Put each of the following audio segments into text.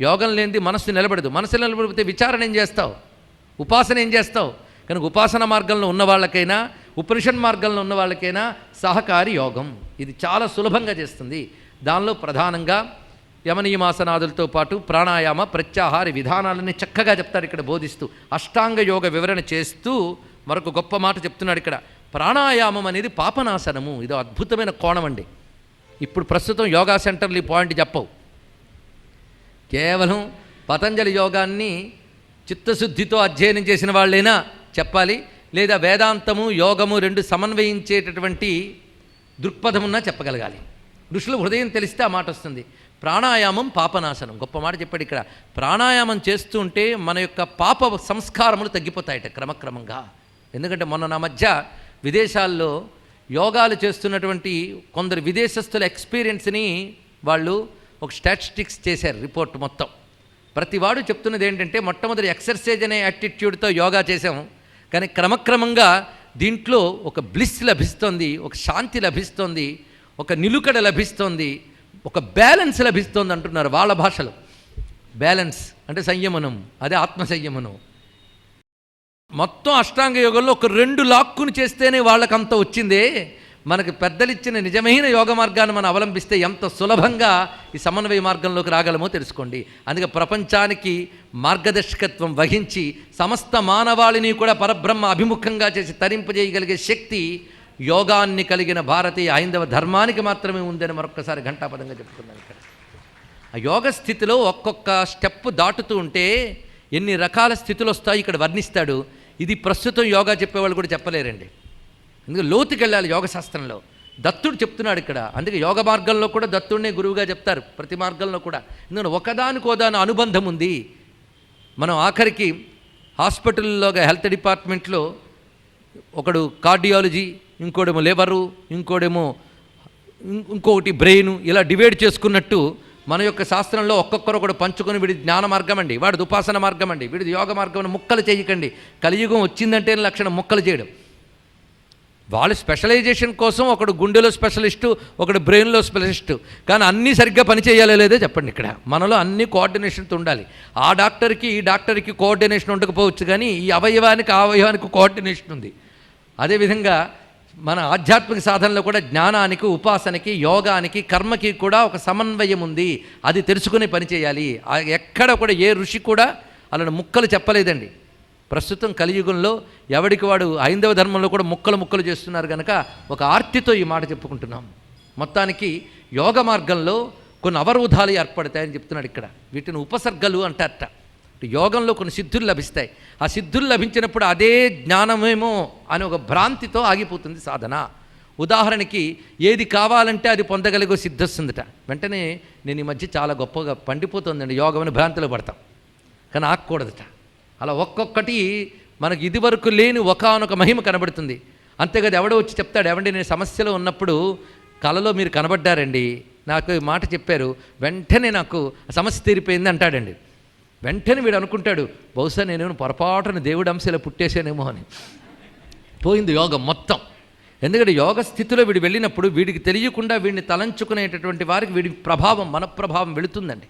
యోగం లేనిది మనస్సు నిలబడదు. మనస్సు నిలబడితే విచారణ ఏం చేస్తావు, ఉపాసన ఏం చేస్తావు? కనుక ఉపాసన మార్గంలో ఉన్న వాళ్ళకైనా ఉపనిషత్ మార్గంలో ఉన్న వాళ్ళకైనా సహకారి యోగం ఇది చాలా సులభంగా చేస్తుంది. దానిలో ప్రధానంగా యమనియమాసనాదులతో పాటు ప్రాణాయామ ప్రత్యాహార విధానాలని చక్కగా చెప్తాడు ఇక్కడ బోధిస్తూ. అష్టాంగ యోగ వివరణ చేస్తూ మరొక గొప్ప మాట చెప్తున్నాడు ఇక్కడ. ప్రాణాయామం అనేది పాపనాశనము. ఇది అద్భుతమైన కోణం అండి. ఇప్పుడు ప్రస్తుతం యోగా సెంటర్లు ఈ పాయింట్ చెప్పవు. కేవలం పతంజలి యోగాన్ని చిత్తశుద్ధితో అధ్యయనం చేసిన వాళ్ళైనా చెప్పాలి, లేదా వేదాంతము యోగము రెండు సమన్వయించేటటువంటి దృక్పథమున్నా చెప్పగలగాలి. ఋషుల హృదయం తెలిస్తే ఆ మాట వస్తుంది. ప్రాణాయామం పాపనాశనం, గొప్ప మాట చెప్పాడు ఇక్కడ. ప్రాణాయామం చేస్తూ ఉంటే మన యొక్క పాప సంస్కారములు తగ్గిపోతాయట క్రమక్రమంగా. ఎందుకంటే మొన్న నా మధ్య విదేశాల్లో యోగాలు చేస్తున్నటువంటి కొందరు విదేశస్తుల ఎక్స్పీరియన్స్ని వాళ్ళు ఒక స్టాటిస్టిక్స్ చేశారు, రిపోర్ట్ మొత్తం. ప్రతివాడు చెప్తున్నది ఏంటంటే మొట్టమొదటి ఎక్సర్సైజ్ అనే యాటిట్యూడ్తో యోగా చేసాము, కానీ క్రమక్రమంగా దీంట్లో ఒక బ్లిస్ లభిస్తోంది, ఒక శాంతి లభిస్తోంది, ఒక నిలుకడ లభిస్తోంది, ఒక బ్యాలెన్స్ లభిస్తోంది అంటున్నారు వాళ్ళ భాషలో. బ్యాలెన్స్ అంటే సంయమనం, అదే ఆత్మ సంయమనం. మొత్తం అష్టాంగ యోగంలో ఒక 2 లాక్కుని చేస్తేనే వాళ్ళకంత వచ్చిందే. మనకి పెద్దలిచ్చిన నిజమైన యోగ మార్గాన్ని మనం అవలంబిస్తే ఎంత సులభంగా ఈ సమన్వయ మార్గంలోకి రాగలమో తెలుసుకోండి. అందుకే ప్రపంచానికి మార్గదర్శకత్వం వహించి సమస్త మానవాళిని కూడా పరబ్రహ్మ అభిముఖంగా చేసి తరింపజేయగలిగే శక్తి యోగాన్ని కలిగిన భారతీయ హైందవ ధర్మానికి మాత్రమే ఉందని మరొక్కసారి ఘంటాపదంగా చెప్పుకున్నాను ఇక్కడ. ఆ యోగ స్థితిలో ఒక్కొక్క స్టెప్ దాటుతూ ఉంటే ఎన్ని రకాల స్థితులు వస్తాయి ఇక్కడ వర్ణిస్తాడు. ఇది ప్రస్తుతం యోగా చెప్పేవాళ్ళు కూడా చెప్పలేరండి. అందుకే లోతుకి వెళ్ళాలి యోగశాస్త్రంలో. దత్తుడు చెప్తున్నాడు ఇక్కడ. అందుకే యోగ మార్గంలో కూడా దత్తుడినే గురువుగా చెప్తారు, ప్రతి మార్గంలో కూడా. ఎందుకంటే ఒకదానికోదాని అనుబంధం ఉంది. మనం ఆఖరికి హాస్పిటల్లో హెల్త్ డిపార్ట్మెంట్లో ఒకడు కార్డియాలజీ, ఇంకోడేమో లివరు, ఇంకొకటి బ్రెయిన్, ఇలా డివైడ్ చేసుకున్నట్టు మన యొక్క శాస్త్రంలో ఒక్కొక్కరు ఒకడు పంచుకొని వీడి జ్ఞాన మార్గం అండి, వాడిది ఉపాసన మార్గం అండి, వీడిది యోగ మార్గం అని ముక్కలు చేయకండి. కలియుగం వచ్చిందంటే లక్షణం ముక్కలు చేయడం. వాళ్ళు స్పెషలైజేషన్ కోసం ఒకడు గుండెలో స్పెషలిస్టు, ఒకడు బ్రెయిన్లో స్పెషలిస్టు, కానీ అన్నీ సరిగ్గా పని చేయాలో లేదో చెప్పండి. ఇక్కడ మనలో అన్ని కోఆర్డినేషన్తో ఉండాలి. ఆ డాక్టర్కి ఈ డాక్టర్కి కోఆర్డినేషన్ ఉండకపోవచ్చు, కానీ ఈ అవయవానికి ఆ అవయవానికి కోఆర్డినేషన్ ఉంది. అదేవిధంగా మన ఆధ్యాత్మిక సాధనలో కూడా జ్ఞానానికి, ఉపాసనకి, యోగానికి, కర్మకి కూడా ఒక సమన్వయం ఉంది. అది తెలుసుకునే పని చేయాలి. ఎక్కడ కూడా ఏ ఋషి కూడా అలాంటి ముక్కలు చెప్పలేదండి. ప్రస్తుతం కలియుగంలో ఎవడికి వాడు హైందవ ధర్మంలో కూడా ముక్కలు చేస్తున్నారు కనుక ఒక ఆర్తితో ఈ మాట చెప్పుకుంటున్నాం. మొత్తానికి యోగ మార్గంలో కొన్ని అవరోధాలు ఏర్పడతాయని చెప్తున్నాడు ఇక్కడ. వీటిని ఉపసర్గలు అంటారట. యోగంలో కొన్ని సిద్ధులు లభిస్తాయి. ఆ సిద్ధులు లభించినప్పుడు అదే జ్ఞానమేమో అని ఒక భ్రాంతితో ఆగిపోతుంది సాధన. ఉదాహరణకి ఏది కావాలంటే అది పొందగలిగే సిద్ధి వస్తుందట. వెంటనే నేను ఈ మధ్య చాలా గొప్పగా పండిపోతుందండి యోగం అని భ్రాంతిలో పడతాం, కానీ ఆగకూడదట. అలా ఒక్కొక్కటి మనకు ఇదివరకు లేని ఒకానొక మహిమ కనబడుతుంది. అంతేకాదు ఎవడో వచ్చి చెప్తాడు, ఏమండి నేను సమస్యలో ఉన్నప్పుడు కలలో మీరు కనబడ్డారండి, నాకు ఈ మాట చెప్పారు, వెంటనే నాకు సమస్య తీరిపోయింది అంటాడండి. వెంటనే వీడు అనుకుంటాడు, బహుశా నేనేమో పొరపాటున దేవుడి అంశలో పుట్టేసానేమో అని. పోయింది యోగం మొత్తం. ఎందుకంటే యోగ స్థితిలో వీడు వెళ్ళినప్పుడు వీడికి తెలియకుండా వీడిని తలంచుకునేటటువంటి వారికి వీడి ప్రభావం, మన ప్రభావం వెళుతుందండి.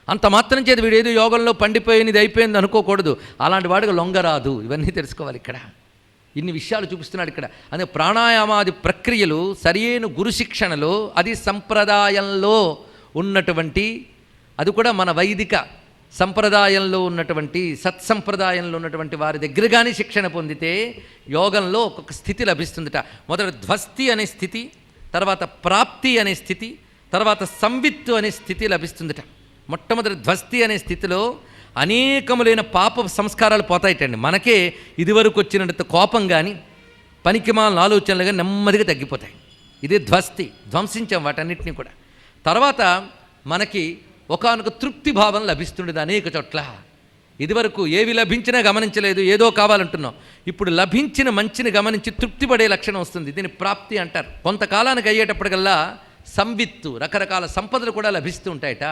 అంత మాత్రం చేతి వీడు ఏదో యోగంలో పండిపోయినది అయిపోయింది అనుకోకూడదు. అలాంటి వాడికి లొంగరాదు. ఇవన్నీ తెలుసుకోవాలి ఇక్కడ. ఇన్ని విషయాలు చూపిస్తున్నాడు ఇక్కడ. అదే ప్రాణాయామాది ప్రక్రియలు సరియైన గురు శిక్షణలో, అది సంప్రదాయంలో ఉన్నటువంటి, అది కూడా మన వైదిక సంప్రదాయంలో ఉన్నటువంటి, సత్సంప్రదాయంలో ఉన్నటువంటి వారి దగ్గర కానీ శిక్షణ పొందితే యోగంలో ఒక్కొక్క స్థితి లభిస్తుందట. మొదట ధ్వస్తి అనే స్థితి, తర్వాత ప్రాప్తి అనే స్థితి, తర్వాత సంవిత్తు అనే స్థితి లభిస్తుందట. మొట్టమొదటి ధ్వస్తి అనే స్థితిలో అనేకములైన పాప సంస్కారాలు పోతాయిటండి. మనకే ఇదివరకు వచ్చినంత కోపం కానీ పనికిమాలిన ఆలోచనలు కానీ నెమ్మదిగా తగ్గిపోతాయి. ఇదే ధ్వస్తి. ధ్వంసించాం వాటన్నిటినీ కూడా. తర్వాత మనకి ఒకానొక తృప్తి భావం లభిస్తుండేది అనేక చోట్ల. ఇదివరకు ఏవి లభించినా గమనించలేదు, ఏదో కావాలంటున్నాం. ఇప్పుడు లభించిన మంచిని గమనించి తృప్తి పడే లక్షణం వస్తుంది. దీన్ని ప్రాప్తి అంటారు. కొంతకాలానికి అయ్యేటప్పటికల్లా సంవిత్తు, రకరకాల సంపదలు కూడా లభిస్తూ ఉంటాయట.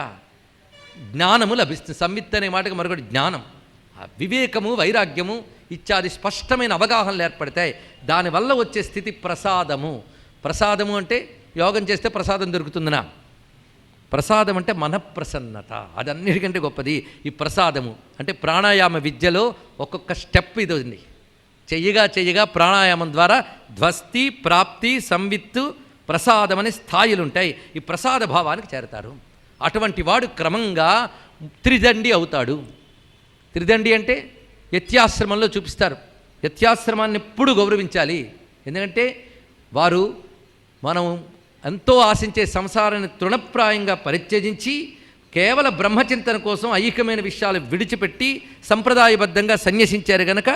జ్ఞానము లభిస్తుంది. సంవిత్ అనే మాటకు మరొకటి జ్ఞానం, వివేకము, వైరాగ్యము ఇత్యాది స్పష్టమైన అవగాహనలు ఏర్పడతాయి. దానివల్ల వచ్చే స్థితి ప్రసాదము. ప్రసాదము అంటే యోగం చేస్తే ప్రసాదం దొరుకుతుందనా? ప్రసాదం అంటే మనఃప్రసన్నత, అది అన్నిటికంటే గొప్పది. ఈ ప్రసాదము అంటే ప్రాణాయామ విద్యలో ఒక్కొక్క స్టెప్ ఇది ఉంది. చెయ్యగా ప్రాణాయామం ద్వారా ధ్వస్తి, ప్రాప్తి, సంవిత్తు, ప్రసాదం అనే స్థాయిలు ఉంటాయి. ఈ ప్రసాద భావానికి చేరతారు. అటువంటి వాడు క్రమంగా త్రిదండి అవుతాడు. త్రిదండి అంటే యత్యాశ్రమంలో చూపిస్తారు. యత్యాశ్రమాన్ని ఎప్పుడు గౌరవించాలి. ఎందుకంటే వారు మనం ఎంతో ఆశించే సంసారాన్ని తృణప్రాయంగా పరిత్యజించి కేవల బ్రహ్మచింతన కోసం ఐహికమైన విషయాలు విడిచిపెట్టి సంప్రదాయబద్ధంగా సన్యసించారు గనక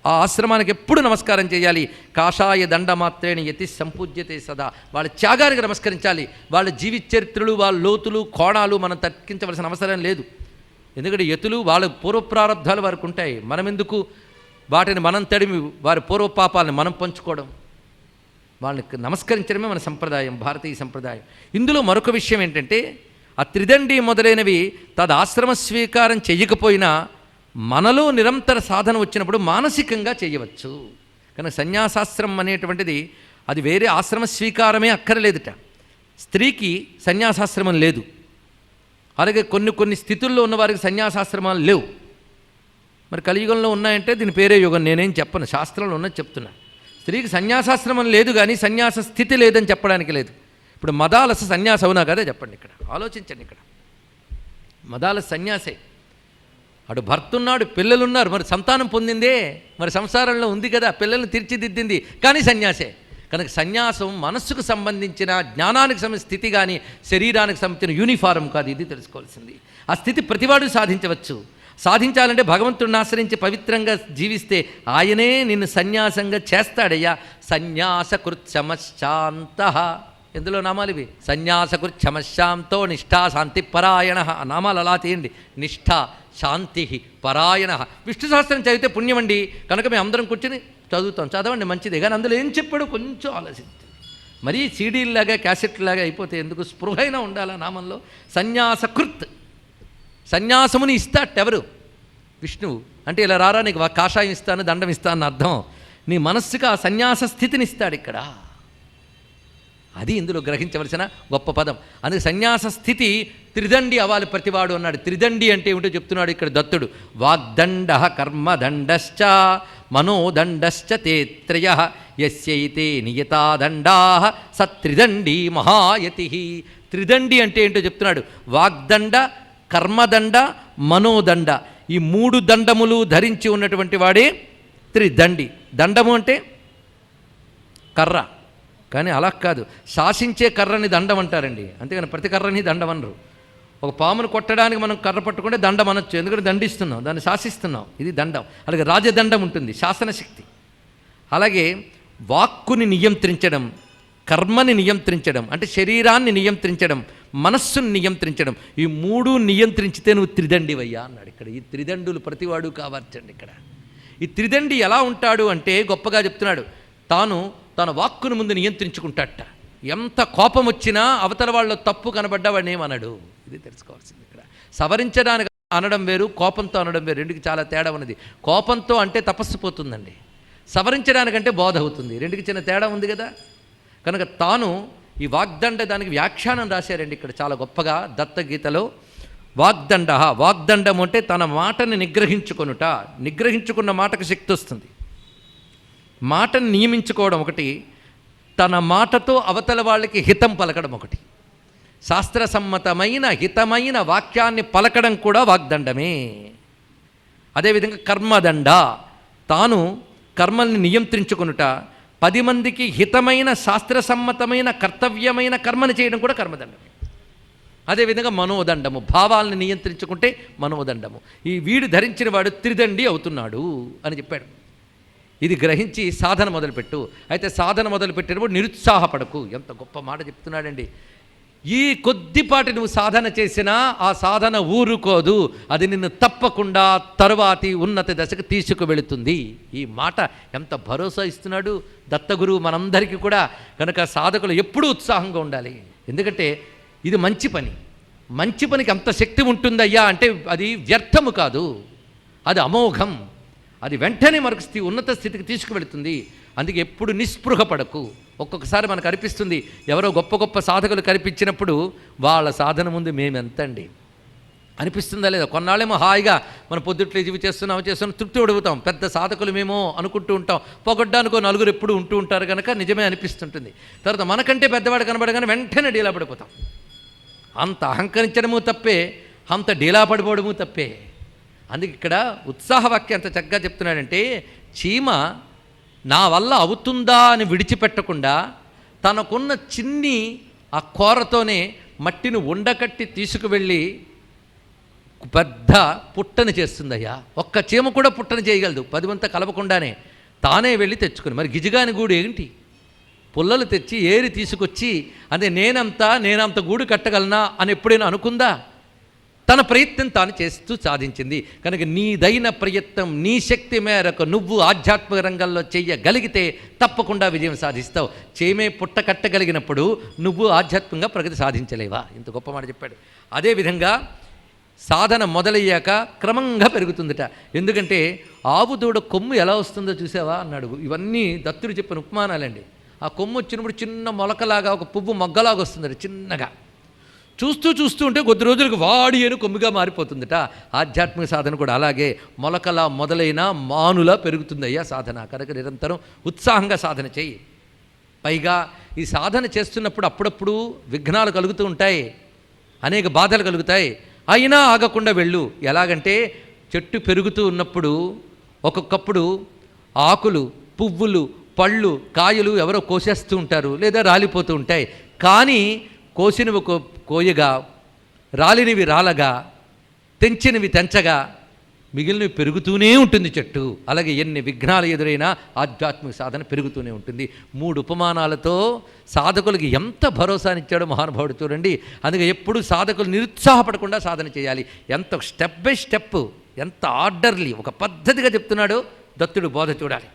ఆ ఆశ్రమానికి ఎప్పుడు నమస్కారం చేయాలి. కాషాయ దండమాత్రేణ యతి సంపూజ్యతే సదా. వాళ్ళ త్యాగానికి నమస్కరించాలి. వాళ్ళ జీవిత చరిత్రలు, వాళ్ళ లోతులు, కోణాలు మనం తక్కించవలసిన అవసరం లేదు. ఎందుకంటే యతులు వాళ్ళ పూర్వప్రారంధాలు వారికి ఉంటాయి. మనం ఎందుకు వాటిని మనం తడిమి వారి పూర్వపాపాలను మనం పంచుకోవడం? వాళ్ళకి నమస్కరించడమే మన సంప్రదాయం, భారతీయ సంప్రదాయం. ఇందులో మరొక విషయం ఏంటంటే ఆ త్రిదండి మొదలైనవి ఆశ్రమ స్వీకారం చెయ్యకపోయినా మనలో నిరంతర సాధన వచ్చినప్పుడు మానసికంగా చేయవచ్చు. కానీ సన్యాసాశ్రమం అనేటువంటిది అది వేరే ఆశ్రమ స్వీకారమే అక్కర్లేదుట. స్త్రీకి సన్యాసాశ్రమం లేదు. అలాగే కొన్ని స్థితుల్లో ఉన్నవారికి సన్యాసాశ్రమాలు లేవు. మరి కలియుగంలో ఉన్నాయంటే దీని పేరే యుగం. నేనేం చెప్పను, శాస్త్రంలో ఉన్నది చెప్తున్నా. స్త్రీకి సన్యాసాశ్రమం లేదు కానీ సన్యాస స్థితి లేదని చెప్పడానికి లేదు. ఇప్పుడు మదాలస సన్యాసం అవునా కదా చెప్పండి. ఇక్కడ ఆలోచించండి. ఇక్కడ మదాలస సన్యాసే. అటు భర్త ఉన్నాడు, పిల్లలున్నారు, మరి సంతానం పొందిందే, మరి సంసారంలో ఉంది కదా, పిల్లల్ని తీర్చిదిద్దింది, కానీ సన్యాసే. కనుక సన్యాసం మనస్సుకు సంబంధించిన జ్ఞానానికి సంబంధించిన స్థితి కానీ శరీరానికి సంబంధించిన యూనిఫారం కాదు. ఇది తెలుసుకోవాల్సింది. ఆ స్థితి ప్రతివాడు సాధించవచ్చు. సాధించాలంటే భగవంతుడిని ఆశ్రయించి పవిత్రంగా జీవిస్తే ఆయనే నిన్ను సన్యాసంగా చేస్తాడయ్యా. సన్యాసకృత్యమశాంత, ఎందులో నామాలు ఇవి? సన్యాసకృత్యమశాంతో నిష్ఠా శాంతి పరాయణ. ఆ నామాలు అలా తీయండి. నిష్ఠ, శాంతి, పరాయణ. విష్ణు సహస్రం చదివితే పుణ్యమండి. కనుక మేము అందరం కూర్చొని చదువుతాం. చదవండి, మంచిదే. కానీ అందులో ఏం చెప్పాడు కొంచెం ఆలోచించండి. మరీ సీడీల్లాగా క్యాసెట్లాగా అయిపోతే ఎందుకు? స్పృహైనా ఉండాలా నామంలో. సన్యాసకృత్, సన్యాసముని ఇస్తాట ఎవరు? విష్ణువు. అంటే ఇలా రారా నీకు కాషాయం ఇస్తాను, దండం ఇస్తాను అర్థం. నీ మనస్సుకు ఆ సన్యాస స్థితిని ఇస్తాడు ఇక్కడ. అది ఇందులో గ్రహించవలసిన గొప్ప పదం. అందుకే సన్యాస స్థితి త్రిదండి అవ్వాలి ప్రతివాడు అన్నాడు. త్రిదండి అంటే ఏమిటో చెప్తున్నాడు ఇక్కడ దత్తుడు. వాగ్దండ, కర్మదండశ్చ, మనోదండశ్చ తే త్రయ, యస్యైతే నియతాదండా సత్రిదండి మహాయతి. త్రిదండి అంటే ఏంటో చెప్తున్నాడు. వాగ్దండ, కర్మదండ, మనోదండ, ఈ మూడు దండములు ధరించి ఉన్నటువంటి వాడే త్రిదండి. దండము అంటే కర్ర, కానీ అలా కాదు. శాసించే కర్రని దండం అంటారండి. అంతేగాని ప్రతి కర్రని దండం అనరు. ఒక పామును కొట్టడానికి మనం కర్ర పట్టుకుంటే దండం అనొచ్చు, ఎందుకంటే దండిస్తున్నాం, దాన్ని శాసిస్తున్నాం. ఇది దండం. అలాగే రాజదండం ఉంటుంది, శాసనశక్తి. అలాగే వాక్కుని నియంత్రించడం, కర్మని నియంత్రించడం, అంటే శరీరాన్ని నియంత్రించడం, మనస్సుని నియంత్రించడం, ఈ మూడు నియంత్రించితే నువ్వు త్రిదండివయ్యా అన్నాడు ఇక్కడ. ఈ త్రిదండులు ప్రతివాడు కావచ్చండి ఇక్కడ. ఈ త్రిదండి ఎలా ఉంటాడు అంటే గొప్పగా చెప్తున్నాడు. తాను తన వాక్కును ముందు నియంత్రించుకుంటాట. ఎంత కోపం వచ్చినా అవతల వాళ్ళ తప్పు కనబడ్డా వాడిని ఏమన్నాడు. ఇది తెలుసుకోవాల్సింది ఇక్కడ. సవరించడానికి అనడం వేరు, కోపంతో అనడం వేరు. రెండుకి చాలా తేడా ఉన్నది. కోపంతో అంటే తపస్సు పోతుందండి, సవరించడానికంటే బోధ అవుతుంది. రెండుకి చిన్న తేడా ఉంది కదా. కనుక తాను ఈ వాగ్దండ దానికి వ్యాఖ్యానం రాశారండి ఇక్కడ చాలా గొప్పగా దత్తగీతలో. వాగ్దండ, వాగ్దండము అంటే తన మాటని నిగ్రహించుకొనుట. నిగ్రహించుకున్న మాటకు శక్తి వస్తుంది. మాటను నియమించుకోవడం ఒకటి, తన మాటతో అవతల వాళ్ళకి హితం పలకడం ఒకటి. శాస్త్రసమ్మతమైన హితమైన వాక్యాన్ని పలకడం కూడా వాగ్దండమే. అదేవిధంగా కర్మదండ, తాను కర్మల్ని నియంత్రించుకొనుట, 10 మందికి హితమైన శాస్త్రసమ్మతమైన కర్తవ్యమైన కర్మని చేయడం కూడా కర్మదండమే. అదేవిధంగా మనోదండము, భావాలను నియంత్రించుకుంటే మనోదండము. ఈ వీడు ధరించిన వాడు త్రిదండి అవుతున్నాడు అని చెప్పాడు. ఇది గ్రహించి సాధన మొదలుపెట్టు. అయితే సాధన మొదలుపెట్టేటప్పుడు నిరుత్సాహపడకు. ఎంత గొప్ప మాట చెప్తున్నాడండి. ఈ కొద్దిపాటి నువ్వు సాధన చేసినా ఆ సాధన ఊరుకోదు, అది నిన్ను తప్పకుండా తరువాతి ఉన్నత దశకు తీసుకువెళుతుంది. ఈ మాట ఎంత భరోసా ఇస్తున్నాడు దత్తగురువు మనందరికీ కూడా. కనుక సాధకులు ఎప్పుడూ ఉత్సాహంగా ఉండాలి. ఎందుకంటే ఇది మంచి పని. మంచి పనికి అంత శక్తి ఉంటుందయ్యా అంటే అది వ్యర్థము కాదు, అది అమోఘం. అది వెంటనే మరొక ఉన్నత స్థితికి తీసుకువెళుతుంది. అందుకే ఎప్పుడు నిస్పృహ పడకు. ఒక్కొక్కసారి మనకు అనిపిస్తుంది ఎవరో గొప్ప గొప్ప సాధకులు కనిపించినప్పుడు వాళ్ళ సాధన ముందు మేమెంతండి అనిపిస్తుందా లేదా? కొన్నాళ్ళేమో హాయిగా మనం పొద్దుట్లో ఇవి చేస్తున్నాం తృప్తి పడుగుతాం. పెద్ద సాధకులు మేము అనుకుంటూ ఉంటాం. పొగడ్డానికో నలుగురు ఎప్పుడు ఉంటూ ఉంటారు కనుక నిజమే అనిపిస్తుంటుంది. తర్వాత మనకంటే పెద్దవాడు కనబడగానే వెంటనే డీలా పడిపోతాం. అంత అహంకరించడము తప్పే, అంత డీలా పడిపోవడము తప్పే. అందుకే ఇక్కడ ఉత్సాహవాక్యం అంత చక్కగా చెప్తున్నాడంటే, చీమ నా వల్ల అవుతుందా అని విడిచిపెట్టకుండా తనకున్న చిన్ని ఆ కూరతోనే మట్టిని ఉండకట్టి తీసుకువెళ్ళి పెద్ద పుట్టని చేస్తుందయ్యా. ఒక్క చీమ కూడా పుట్టని చేయగలదు 10 మంది కలపకుండానే. తానే వెళ్ళి తెచ్చుకుని. మరి గిజిగాని గూడు ఏంటి? పుల్లలు తెచ్చి ఏరి తీసుకొచ్చి అదే నేనంత గూడు కట్టగలనా అని ఎప్పుడైనా అనుకుందా? తన ప్రయత్నం తాను చేస్తూ సాధించింది. కనుక నీదైన ప్రయత్నం నీ శక్తి మేరకు నువ్వు ఆధ్యాత్మిక రంగంలో చెయ్యగలిగితే తప్పకుండా విజయం సాధిస్తావు. చేమే పుట్ట కట్టగలిగినప్పుడు నువ్వు ఆధ్యాత్మికంగా ప్రగతి సాధించలేవా? ఇంత గొప్ప మాట చెప్పాడు. అదేవిధంగా సాధన మొదలయ్యాక క్రమంగా పెరుగుతుందట. ఎందుకంటే ఆవు దూడ కొమ్ము ఎలా వస్తుందో చూసావా అన్నాడు. ఇవన్నీ దత్తుడు చెప్పిన ఉపమానాలండి. ఆ కొమ్ము వచ్చినప్పుడు చిన్న మొలకలాగా ఒక పువ్వు మొగ్గలాగా వస్తుందట చిన్నగా. చూస్తూ ఉంటే కొద్ది రోజులకు వాడి అని కొమ్మిగా మారిపోతుందట. ఆధ్యాత్మిక సాధన కూడా అలాగే మొలకలా మొదలైన మానులా పెరుగుతుందయ్యా సాధన. కనుక నిరంతరం ఉత్సాహంగా సాధన చెయ్యి. పైగా ఈ సాధన చేస్తున్నప్పుడు అప్పుడప్పుడు విఘ్నాలు కలుగుతూ ఉంటాయి, అనేక బాధలు కలుగుతాయి. అయినా ఆగకుండా వెళ్ళు. ఎలాగంటే చెట్టు పెరుగుతూ ఉన్నప్పుడు ఒక్కొక్కప్పుడు ఆకులు, పువ్వులు, పళ్ళు, కాయలు ఎవరో కోసేస్తూ ఉంటారు, లేదా రాలిపోతూ ఉంటాయి. కానీ కోసినవి కోయగా, రాలినవి రాలగా, తెంచినవి తెంచగా, మిగిలినవి పెరుగుతూనే ఉంటుంది చెట్టు. అలాగే ఎన్ని విఘ్నాలు ఎదురైనా ఆధ్యాత్మిక సాధన పెరుగుతూనే ఉంటుంది. 3 ఉపమానాలతో సాధకులకి ఎంత భరోసానిచ్చాడో మహానుభావుడు చూడండి. అందుకే ఎప్పుడు సాధకులు నిరుత్సాహపడకుండా సాధన చేయాలి. ఎంత స్టెప్ బై స్టెప్, ఎంత ఆర్డర్లీ, ఒక పద్ధతిగా చెప్తున్నాడు దత్తుడు బోధ చూడాలి.